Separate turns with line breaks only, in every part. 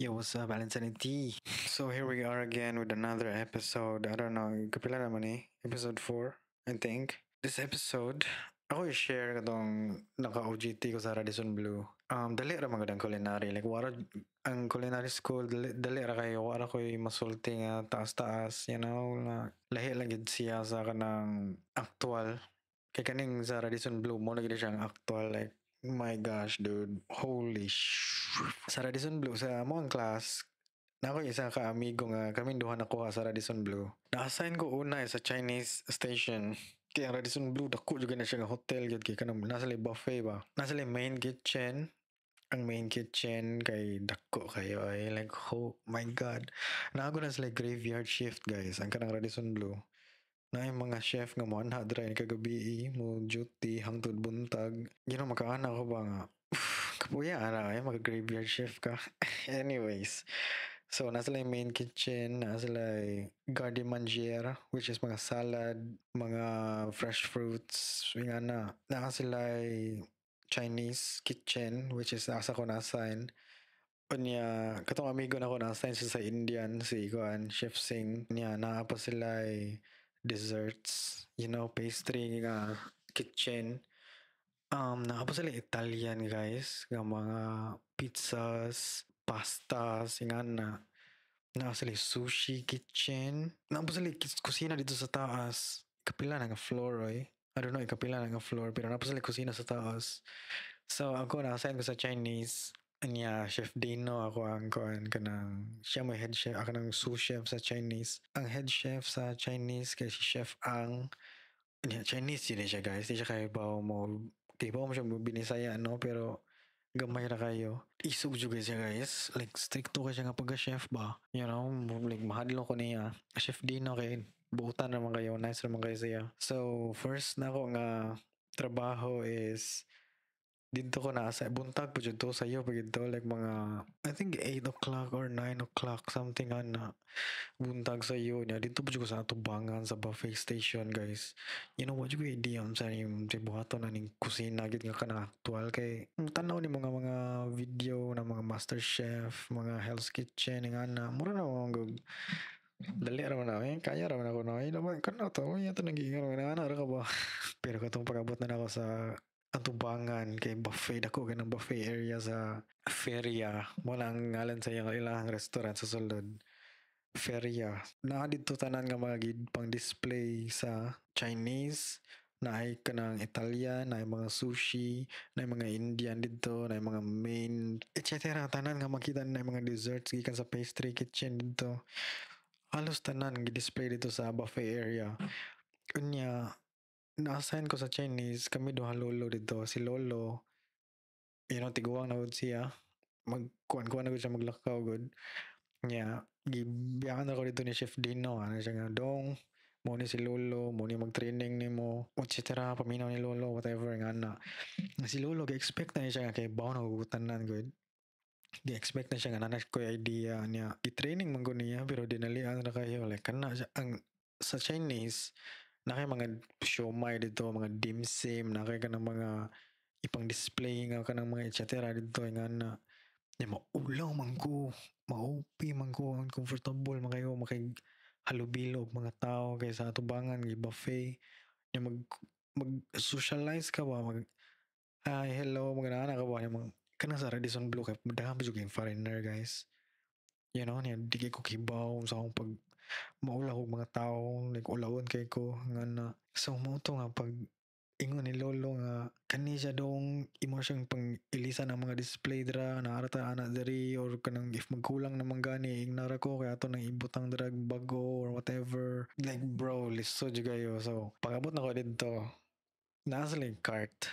Yo, what's up, Valentine T? So here we are again with another episode. I don't know, kapila naman Episode 4, I think. This episode, ako i-share katong naka-OGT ko sa Radisson Blue. Dali ra mga culinary. Like, wara, ang culinary school, dali ra kayo. Wara ko'y masulti nga taas-taas, na lahi lang gid siya sa kanang actual. Kay kaning sa Radisson Blue, mo na gid siyang actual. Like, my gosh, dude. Sa Radisson Blue, sa mo ang class, na ako isa ka amigo nga kami duha nakuha sa Radisson Blue. Na-assign ko una sa Chinese station. Kaya ang Radisson Blue, dako juga na siya nga hotel. Yun, kaya kanang nasa li buffet ba? Nasa li main kitchen. Ang main kitchen kay dako kayo ay like, oh my god. Naago na sila graveyard shift guys. Ang kanang Radisson Blue. Na yung mga chef nga mo anha dra ni kagabi mo duty hangtod buntag. Gino makaana ko ba nga kapuya ana ay mag graveyard shift ka. Anyways, so nasa lang yung main kitchen, nasa lang garde manger which is mga salad, mga fresh fruits, nga na. Nasa sila Chinese kitchen which is nasa ko na-assign. Unya, katong amigo na ko na-assign siya sa Indian, si Kuan, Chef Singh. Unya, naa pa sila desserts, pastry nga kitchen. Naa pa sila Italian guys, nga mga pizzas, pastas, nga na. Naa sila sushi kitchen. Naa pa sila kusina dito sa taas. Kapila na nga floor oy. I don't know, kapila na nga floor, pero naa pa sila kusina sa taas. So ako na-assign ko sa Chinese. Anya, Chef Dino ako ang kuan kanang siya may head chef, ako ng sous chef sa Chinese. Ang head chef sa Chinese kay si Chef Ang. Anya, Chinese yun siya guys. Di siya kayo ba mo siya binisaya no, pero gamay ra kayo. Isog juga siya guys. Like stricto ka siya nga pagka-chef ba. Like mahadlo ko niya. Chef Dino kay buutan naman kayo. Nice naman kayo siya. So first na ako nga trabaho is dito ko nasa buntag po dito sa iyo pagito like mga I think 8 o'clock or 9 o'clock something na buntag sa iyo niya dito po ko sa atubangan sa buffet station guys. What yung idea sa yung buhaton na ning kusina gid nga kana actual kay tanaw ni mga video na mga master chef, mga Hell's Kitchen nga na mura na mga dali ra man na kaya ra man ako na naman kana to yato nagingon na ana ra ka ba. Pero katong pag-abot na ako sa atubangan kay buffet ako ganang buffet area sa Feria. Wala ang ngalan sa ilang restaurant sa sulod. Feria. Na dito tanan nga mga pang display sa Chinese, na ay kanang Italian, na ay mga sushi, na ay mga Indian dito, na ay mga main, etc. Tanan nga makita na mga desserts gikan sa pastry kitchen dito. Halos tanan gi-display dito sa buffet area. Kunya, na-assign ko sa Chinese, kami duha lolo dito. Si lolo, tiguang na gud siya. Magkuan-kuan na gud siya maglakaw gud. Nya, gibiyakan ako dito ni Chef Dino. Ano siya nga, dong, mo ni si lolo, mo ni mag-training ni mo, etc. Paminaw ni lolo, whatever nga na. Si lolo, gi-expect na niya siya nga kay bawo na gugutan na gud. Gi-expect na siya nga nanas ko yung idea niya. I-training man ko niya, pero dinalian na kayo. Like, kana siya, sa Chinese, na kay mga siomai dito, mga dim sum, na kay kanang mga ipang display nga kanang mga etc. dito nga na maulaw man ko, maupi man ko, comfortable man kayo halubilo mga tao kay sa atubangan gi buffet nya mag socialize ka ba mag hi hello mga nana ka ba mga kanang sa Radisson Blue kay daham jud yung foreigner guys, niya di kay ko kibaw sa akong pag maulaw og mga tao like ulawon kay ko nga na so mo to nga pag ingon ni lolo nga kani siya dong imo siyang pang ilisan ng mga display dra na arata ana diri or kanang if magkulang naman gani ignara ko kaya ato nang ibutang drag bago or whatever like bro listo jud kayo. So pag-abot na ko dito naa sila yung cart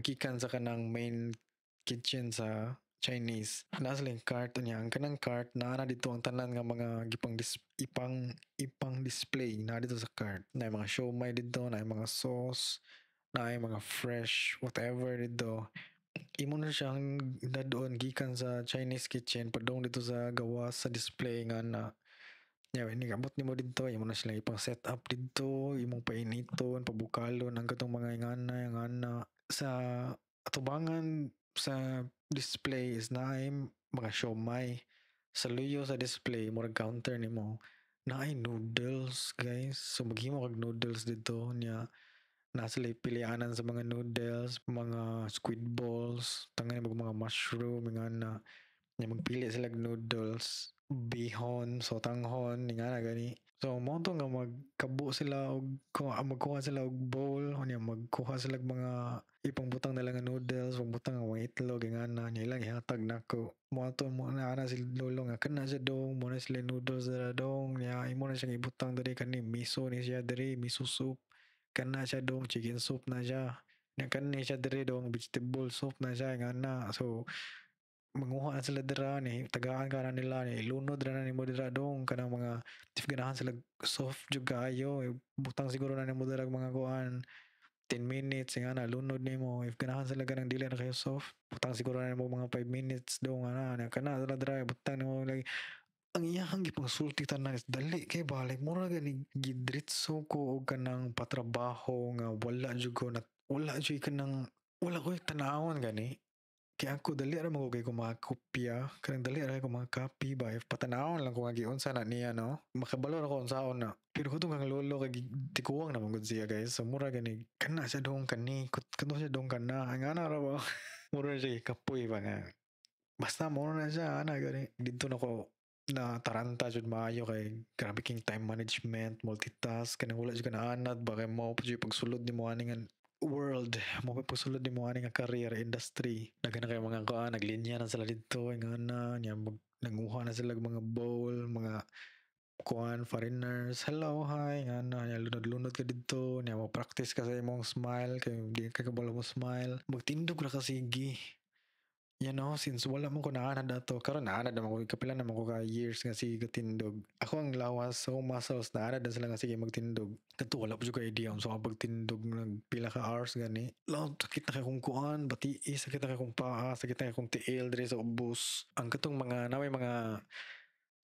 gikan sa kanang main kitchen sa Chinese. Naa sila yung cart niya. Ang kanang cart naa na dito ang tanan nga mga ipang display na dito sa cart. Na mga siomai dito, na mga sauce, na mga fresh whatever dito. Imo na siyang dadoon gikan sa Chinese kitchen padong dito sa gawas sa display nga na ni abot nimo dito imo na sila ipang set up dito imong painiton pabukalon ang katong mga ingana sa atubangan sa display is na mga siomai sa luyo sa display murag counter nimo na ay noodles guys, so maghimo kag noodles dito niya. Nasa sila pilianan sa mga noodles, mga squid balls, tangan mga mushroom, nga na. Nya magpili sila og noodles, bihon, sotanghon, nga na gani. So mo to nga magkabo sila og magkuha sila og bowl, nya magkuha sila og mga ipangbutang nila nga noodles, pangbutang nga mga itlog, nga na nya ilang ihatag nako. Mo to mo na ana sila lolo nga kana siya dong, mo na sila noodles na dong, nya imo na siya ibutang diri kani miso ni siya diri, miso soup. Kana siya dong, chicken soup na siya. Nya kani siya diri dong, vegetable soup na siya, nga na. So manguha na sila dira ni tagaan ka na nila ni ilunod ra na nimo dira dong kanang mga if ganahan sila soft jud kaayo butang siguro na nimo dira mga kuan 10 minutes nga na lunod nimo if ganahan sila ganang dili na kayo soft butang siguro na nimo mga 5 minutes dong ana kana dira dira butang nimo lagi ang iyahang gipangsulti tanan is dali kay balik mura gani gidritso ko og kanang patrabaho nga wala jud ko na wala jud kanang wala ko tanawon gani. Kaya ako dali ra mo kay ko mga kopya, kanang dali ra ko mga copy ba if patanawon lang ko nga giunsa na niya no. Makabalo na ko unsaon na. Pero katong kang lolo kay tikuwang na gud siya guys. So mura gani kana siya dong kani, kuno siya dong kana. Ang ana ra ba. Mura siya kapoy ba nga. Basta mo na siya ana gani. Dito na ko na taranta jud maayo kay grabe king time management, multitask kanang wala jud ka na anad ba kay mo jud pagsulod nimo ani nga world mo pa pagsulod nimo ani nga career industry daghan na kay mga kuan naglinya na sila didto nga na nya nanguha na sila og mga bowl mga kuan foreigners hello hi nga na nya lunod-lunod ka didto nya mo practice ka sa imong smile kay di ka kabalo mo smile magtindog ra ka sige. You know, since wala mo ko naanad ato, karon naanad naman ko, kapila naman ko ka years nga sige gatindog. Ako ang lawas, so muscles, naanad na sila nga sige magtindog. Kato, wala po siya ka idea, so pagtindog, nagpila ka hours gani. Lahat, sakit na kay kong kuan, bati, sakit na kay kong paa, sakit na kay kong tiil, diri sa ubos. Ang katong mga, naway mga,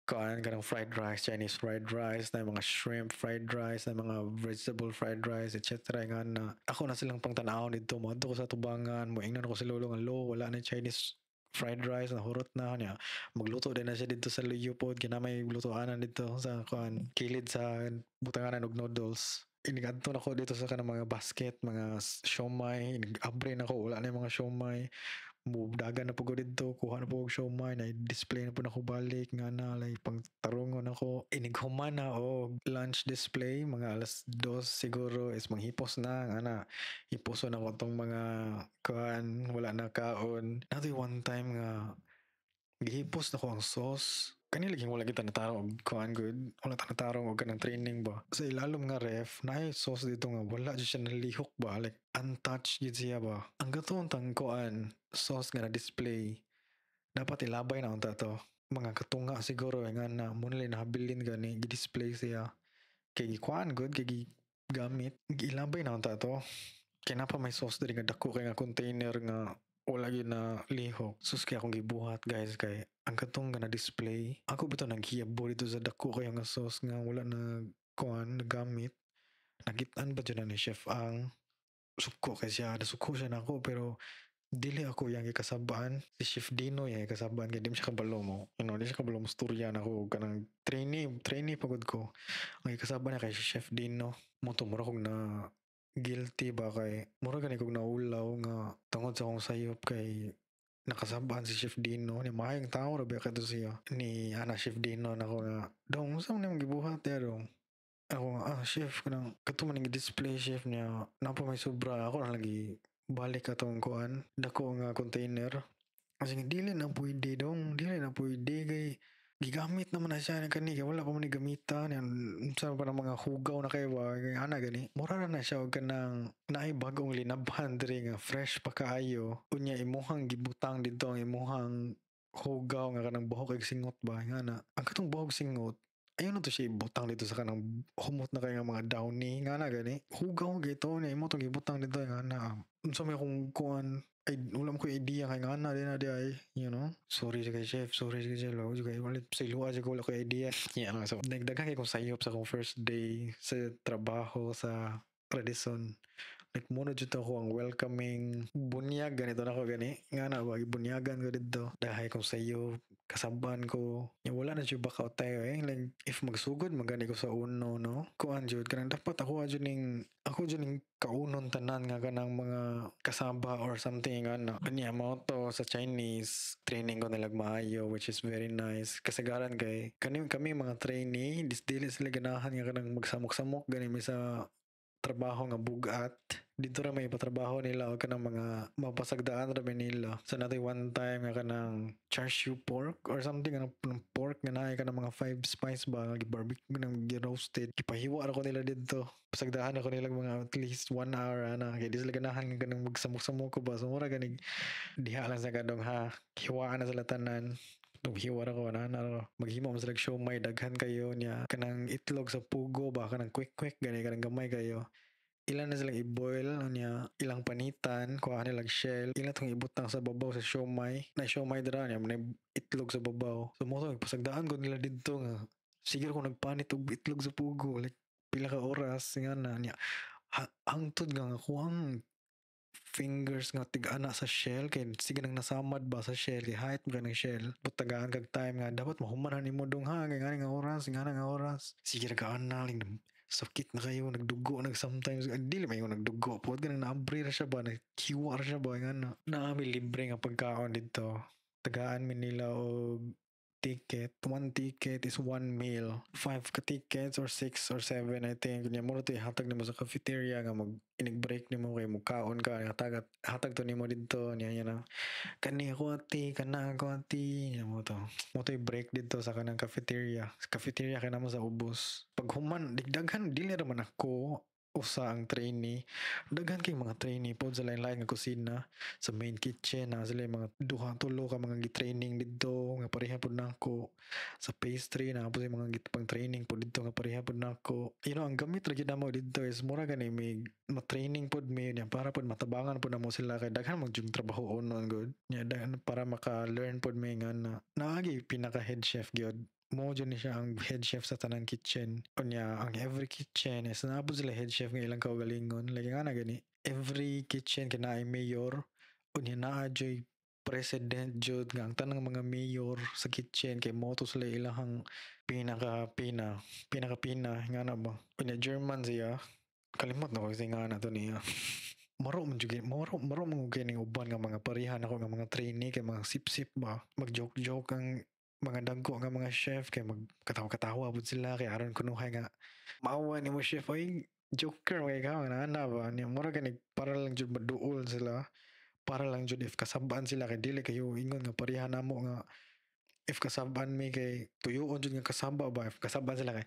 kuan kanang fried rice, Chinese fried rice, na mga shrimp fried rice, na mga vegetable fried rice, etc. Nga na ako na silang pangtanaw dito mo ko sa tubangan mo ingnan ko si lolo nga lo wala na Chinese fried rice na hurot na niya magluto din na siya dito sa Luyupod kinamay lutoanan dito sa kuan kilid sa butanganan og noodles inigadto na ko dito sa kanang mga basket mga siomai abre na ko wala na yung mga siomai dagan na po ko dito, kuha na po og siomai, na display na po na ko balik, nga na, like, pang tarungon ako. Inighuman na o lunch display, mga alas 2 siguro, is manghipos na, nga na, hiposo na ko tong mga, kuhan, wala na kaon. Nato one time nga, gihipos na ko ang sauce. Kanila lagi wala kita natarong og kuan good. Wala ta natarong og kanang training ba. Sa ilalom nga ref, naay sauce dito nga wala jud siya nalihok ba. Like untouched jud siya ba. Ang gaton tang kuan sauce nga na display. Dapat ilabay na unta to. Mga katunga siguro nga na mo nila nahabilin gani gi-display siya. Kay kuan good kay gamit. Ilabay na unta to. Kaya na pa may sauce diri nga dako kay nga container nga wala yun na lihok. Sus kaya akong gibuhat guys kay ang katong nga na display. Ako bitaw naghiyabo dito sa dako kaya nga sauce nga wala na kuan nagamit. Nagitan ba dyan ni chef ang suko kay siya. Nasuko siya na ako pero dili ako yang ikasabaan. Si Chef Dino yang ikasabaan kaya di mo siya kabalo mo. You know, di siya kabalo mo storya na ako. Kanang trainee pagod ko. Ang ikasabaan na kay si Chef Dino. Moto mura kong na guilty ba kay mura gani kog naulaw nga tungod sa akong sayop kay nakasabaan si Chef Dino ni maayong tao ra ba kadto siya ni ana Chef Dino nako nga dong unsa man imong gibuhat ya dong ako nga chef kanang kato man display chef niya napa may sobra ako na lagi balik atong kuan dako nga container kasi dili na pwede dong dili na pwede kay gigamit naman na siya ng kani kay wala pa man ni gamitan yan unsa pa ng mga hugaw na kay ba kay ana gani mura na siya og kanang naay bagong linabhan diri nga fresh pa kaayo unya imuhang gibutang dito ang imuhang hugaw nga kanang buhok kay singot ba nga na ang katong buhok singot ayun na to siya ibutang dito sa kanang humot na kay nga mga downy nga na gani hugaw gito niya imo tong ibutang dito nga na unsa may akong kuan ay ulam ko idea kay nga na din na di ay you know sorry kay chef sorry kay chef lawas kay wala sa luwa ko wala ko idea yeah so nagdagan kay kong sayop sa akong first day sa trabaho sa Radisson like muna dito ako ang welcoming bunyag ganito na ko gani nga na wag bunyagan ko dito dahay kong sayop kasaban ko. Wala na jud baka tayo like if magsugod magani ko sa uno no. Kuan jud kanang dapat ako jud ning kaunon tanan nga kanang mga kasaba or something ano. Kanya mo to sa Chinese training ko nilag maayo which is very nice. Kasagaran kay kami mga trainee dili sila ganahan nga kanang magsamok-samok gani mi sa trabaho nga bugat dito ra may patrabaho nila o kanang mga mapasagdaan ra ba nila sa natin one time nga kanang char siu pork or something kanang pork nga naay kanang mga 5 spice ba nga barbecue nang roasted gipahiwa ra ko nila dito pasagdaan ako nila mga at least 1 hour ana kay di sila ganahan nga kanang magsamok-samok ko ba so mura ganig diha lang sa kadong ha hiwaan na sila tanan hiwara ko na maghimo mo sila siomay daghan kayo niya kanang itlog sa pugo ba kanang quick gani kanang gamay kayo ilan na silang i-boil niya ilang panitan kuha nilang shell ilan tong ibutang sa babaw sa siomay na siomay dira niya na itlog sa babaw so mo to pasagdaan ko nila dito nga sige ko nagpanit og itlog sa pugo like pila ka oras nga na niya hangtod nga ako ang fingers nga tig-ana sa shell kay sige nang nasamad ba sa shell kay height ba ng shell butagaan kag time nga dapat mahumanan nimo dong ha kay nga nga oras sige ra ka analing sakit na kayo nagdugo sometimes dili may nagdugo pod ganang naabri ra siya ba naghiwa ra siya ba nga naami libre nga pagkaon dito tagaan mi nila og ticket. One ticket is 1 meal. 5 ka tickets or 6 or 7 I think. Kanya mo ito ihatag nimo sa cafeteria nga mag inig-break nimo kay mugkaon ka hatag to nimo dito niya na kani ako ati kana ako ati niya mo to i-break dito sa kanang cafeteria kay namo sa ubos pag human digdaghan dili ra man ako usa ang trainee daghan kay mga trainee pod sa lain-lain nga kusina sa main kitchen na sila mga duha tulo ka mga gi-training didto nga pareha pod nako sa pastry na po mga pang training po dito nga pareha pod nako ang gamit ra gyud namo didto is mura gani may ma-training pod mi niya para pod matabangan pod namo sila kay daghan mag jung trabaho on good niya para maka-learn pod mi nga na naagi pinaka head chef gyud mo dyan ni siya ang head chef sa tanang kitchen. Unya, ang every kitchen is naabot sila head chef ng ilang kaugalingon. Lagi nga na gani. Every kitchen kinaay mayor. Unya naa joy president jud nga ang tanang mga mayor sa kitchen kay moto sila ilahang pinaka-pina nga na ba. Unya German siya. Kalimot na ko kasi nga na to niya. Maro man ning uban nga mga parihan ako nga mga trainee kay mga sip-sip ba. Mag-joke-joke ang mga dagko nga mga chef kay magkatawa-katawa pud sila kay aron kunuhay nga maawa ni mo chef ay joker kay ka nga ana ba ni mura ganig para lang jud maduol sila para lang jud if kasabaan sila kay dili kayo ingon nga pareha namo nga if kasabaan mi kay tuyoon jud nga kasaba ba if kasabaan sila kay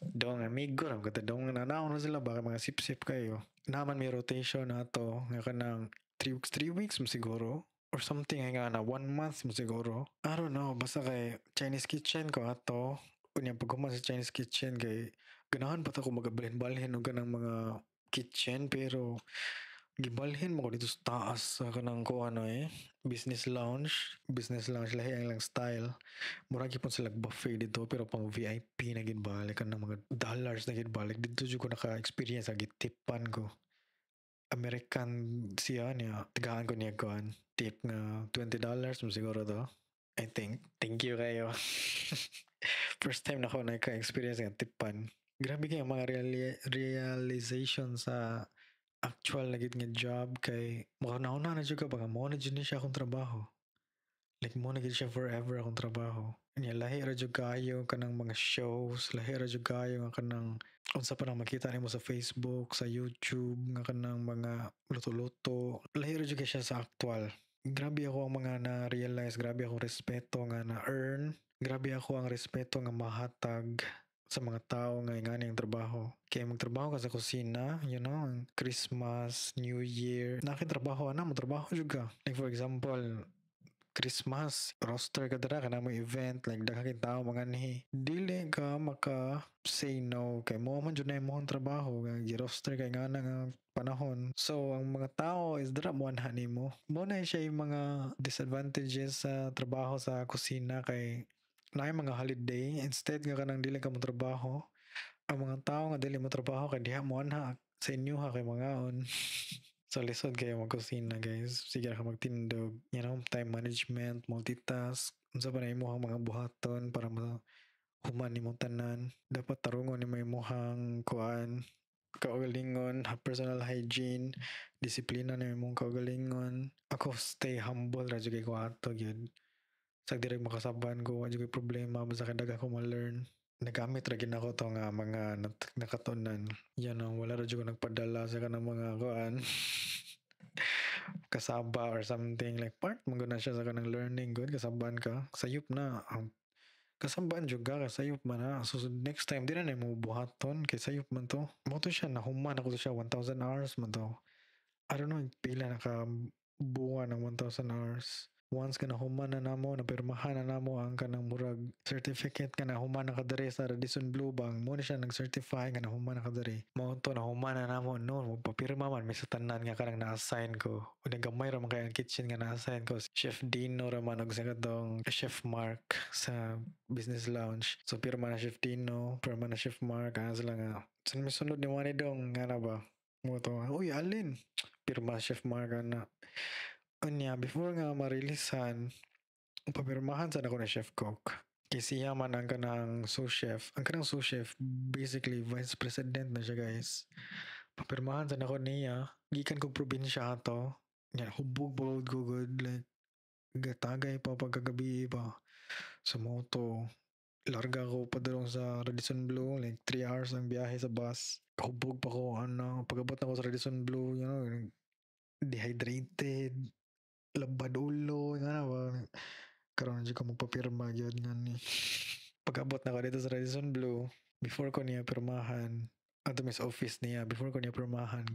dong amigo ra ko dong nanaon na sila ba kay mga sip-sip kayo naman may rotation nato nga kanang 3 weeks mo siguro or something nga na 1 month mo siguro. I don't know, basta kay Chinese kitchen ko ato. Unya pag sa Chinese kitchen kay ganahan pa ta ko magabalhin-balhin og ganang mga kitchen pero gibalhin mo ko dito sa taas sa kanang ko business lounge lahi ang lang style mura gyud sila buffet dito pero pang VIP na gid balik kanang mga dollars na gid balik dito jud ko naka-experience sa gitipan ko American siya niya tagaan ko niya kuan tip nga $20 mo siguro to I think thank you kayo first time na ko naka-experience nga tipan grabe kay mga realization sa actual na gid nga job kay makauna na jud ka baka mo na jud ni siya akong trabaho like mo na gid siya forever akong trabaho niya lahi ra jud kayo kanang mga shows lahi ra jud kayo nga kanang unsa pa nang makita nimo sa Facebook sa YouTube nga kanang mga luto-luto lahi ra jud siya sa actual grabe ako ang mga na-realize grabe ako respeto nga na-earn grabe ako ang respeto nga mahatag sa mga tao nga ingani ang trabaho. Kaya magtrabaho ka sa kusina, ang Christmas, New Year, nakitrabaho na, magtrabaho juga. Like for example, Christmas, roster ka dara ka na mo event, like daghaking tao mga ni. Dili ka maka say no kay mo man jud na imong trabaho nga gi-roster kay nga nga panahon. So ang mga tao is dara mo anha nimo. Mo na siya yung mga disadvantages sa trabaho sa kusina kay naay mga holiday instead nga kanang dili ka mo trabaho ang mga tao nga dili mo trabaho kay diha mo anha sa inyo ha kay mangaon so lisod kayo magkusina guys sige ka magtindog time management multitask unsa pa na imong mga buhaton para human nimong tanan. Dapat tarungon nimo imong kuan kaugalingon, personal hygiene, disiplina na imong kaugalingon. Ako stay humble ra jud kay ko ato gyud. Sa direk makasaban ko, wa jud koy problema basta kay daga ko ma-learn. Nagamit ra gid ako to nga mga nakatunan. Yan ang wala ra jud ko nagpadala sa kanang mga kuan kasaba or something like part mo na siya sa kanang learning good kasaban ka sayop na ang kasabaan jud ka sayop man na so next time di na mo buhaton kay sayop man to mo to siya nahuman ako to siya 1,000 hours man to. I don't know pila naka bunga ng 1,000 hours. Once ka nahuman na namo, napirmahan na namo ang kanang murag certificate ka na human na kadere sa Radisson Blue Bank, mo na siya nag-certify nga nahuman na kadere. Mo to nahuman na namo no, magpapirma man may sa tanan nga kanang na-assign ko. O nagamay ra man kay ang kitchen nga na-assign ko. Chef Dino ra man og sa katong Chef Mark sa Business Lounge. So pirma na Chef Dino, pirma na Chef Mark, sila nga. Sa sunod ni Wani dong nga na ba? Mo to, uy Alin, pirma Chef Mark na. Unya, before nga marilisan, papirmahan sa ako na chef cook. Kasi siya man ang kanang sous chef. Ang kanang sous chef, basically, vice president na siya guys. Papirmahan sa ako niya. Gikan kong probinsya ato. Yan, hubog bulod ko good. Like, gatagay pa pagkagabi pa. Sa moto. Larga ko padulong sa Radisson Blue. Like, 3 hours ang biyahe sa bus. Kahubog pa ko, pag-abot na ko sa Radisson Blue, dehydrated, labad ulo, nga ba? Karon di ko magpapirma gyud nga ni. Pag-abot na ko dito sa Radisson Blue, before ko niya pirmahan, ato sa office niya, before ko niya pirmahan,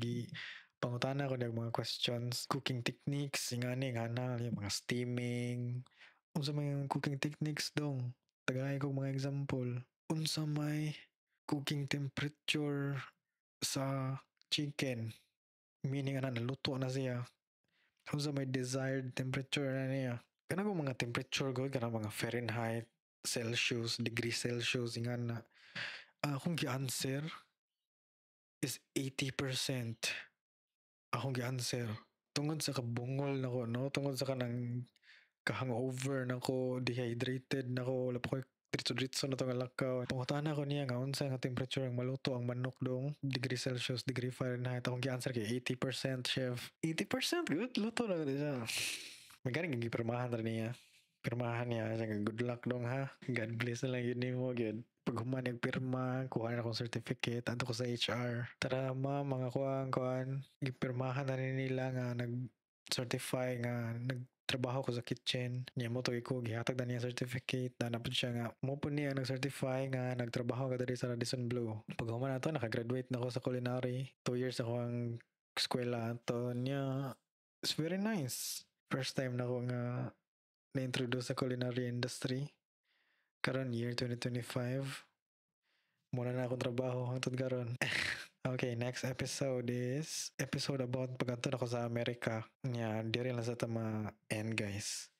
pangutana ko ng mga questions, cooking techniques, ingani nga na, yung mga steaming, unsa may cooking techniques dong, tagay ko mga example, unsa may cooking temperature sa chicken, meaning ana naluto na siya, unsa may desired temperature na niya. Kanang mga temperature ko, kanang mga Fahrenheit, Celsius, degree Celsius, nga na. Akong gi-answer is 80%. Akong gi-answer. Tungod sa kabungol na ko, no? Tungod sa kanang kahangover na ko, dehydrated na ko, wala pa ko diretso-diretso na to nga lakaw. Pangutana ko niya nga unsa nga temperature ang maluto ang manok dong, degree Celsius, degree Fahrenheit. Akong gi-answer kay 80% chef. 80% good, luto na gud siya. Magaling yung pirmahan rin niya. Pirmahan niya. Good luck dong ha. God bless na lang yun mo. Good. Pag human nagpirma, kuha na akong certificate. Ato ko sa HR. Tara mga kuhan. Gipirmahan na rin nila nga nag-certify nga nagtrabaho ko sa kitchen. Niya mo to ko. Gihatag na niya certificate. Nanapod siya nga. Mo po niya nag-certify nga nagtrabaho ka dali sa Radisson Blue. Pag human na to, nakagraduate na ako sa culinary. 2 years ako ang eskwela. To niya, it's very nice. First time na ako nga na-introduce sa culinary industry. Karon year 2025. Muna na akong trabaho hangtod karon. Okay, next episode is episode about pag-anton ako sa Amerika. Dire lang sa tama end guys.